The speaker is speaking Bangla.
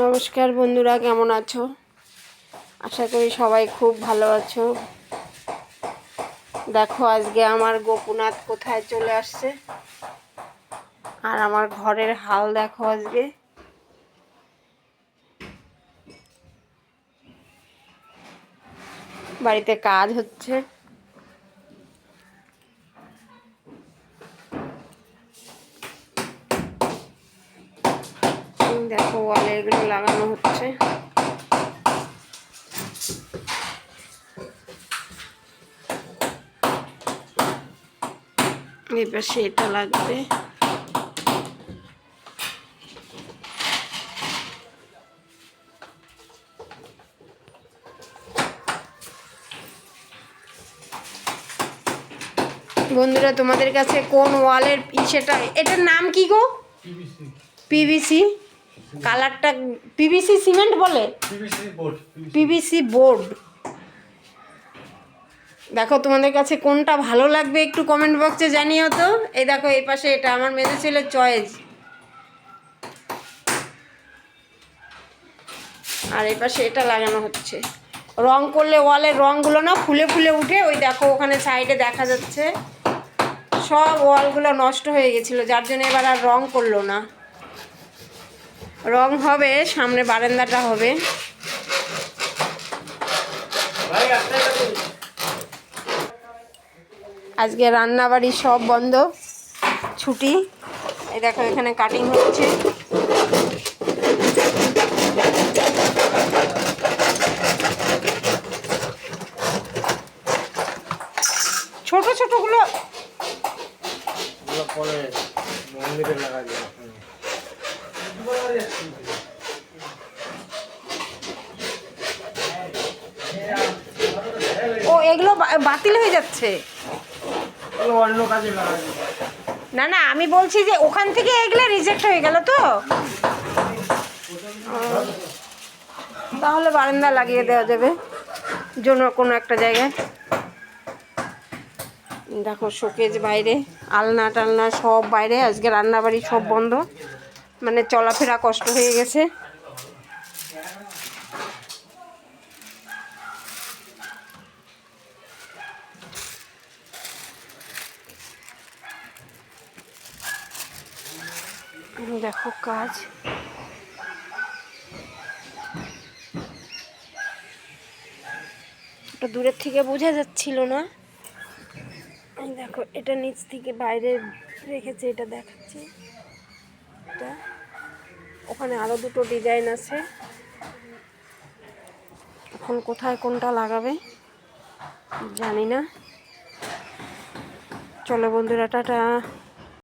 নমস্কার বন্ধুরা, কেমন আছো? আশা করি সবাই খুব ভালো আছো। দেখো আজকে আমার গোপুনাথ কোথায় চলে আসছে, আর আমার ঘরের হাল দেখো। আজকে বাড়িতে কাজ হচ্ছে। দেখো ওয়ালে এগুলো লাগানো হচ্ছে। এবার সেটা লাগবে। বন্ধুরা, তোমাদের কাছে কোন ওয়ালের এটার নাম কি গো? পিভিসি। কালারটা পিভিসি সিমেন্ট বলে, পিভিসি বোর্ড। দেখো তোমাদের কাছে কোনটা ভালো লাগবে একটু কমেন্ট বক্সে জানিও তো। এই দেখো এই পাশে এটা আমার মেজো ছেলের চয়েস, আর এই পাশে এটা লাগানো হচ্ছে। রং করলে ওয়ালের রঙগুলো না ফুলে ফুলে উঠে, ওই দেখো ওখানে সাইডে দেখা যাচ্ছে সব ওয়ালগুলো নষ্ট হয়ে গেছিলো, যার জন্য এবার আর রং করলো না। রং হবে, সামনে বারান্দাটা হবে। আজকে রান্নাবাড়ি সব বন্ধ, ছুটি। এই দেখো এখানে কাটিং হচ্ছে। ছোট ছোটগুলো পরে মন্দিরে লাগাবে। ও এগুলো বাতিল হয়ে যাচ্ছে, অন্য কাজে লাগাবে। না না, আমি বলছি যে ওখান থেকে এগুলো রিজেক্ট হয়ে গেল তো, তাহলে বারান্দা লাগিয়ে দেওয়া যাবে কোনো একটা জায়গায়। দেখো শোকেজ বাইরে, আলনা টালনা সব বাইরে। আজকে রান্নাবাড়ি সব বন্ধ, মানে চলাফেরা কষ্ট হয়ে গেছে। দেখো কাজ, ওটা দূরের থেকে বোঝা যাচ্ছিল না। দেখো এটা নিচ থেকে বাইরে রেখেছে, এটা দেখাচ্ছি। এটা ওখানে আরো দুটো ডিজাইন আছে, এখন কোথায় কোনটা লাগাবে জানি না। চলো বন্ধুরা, টাটা।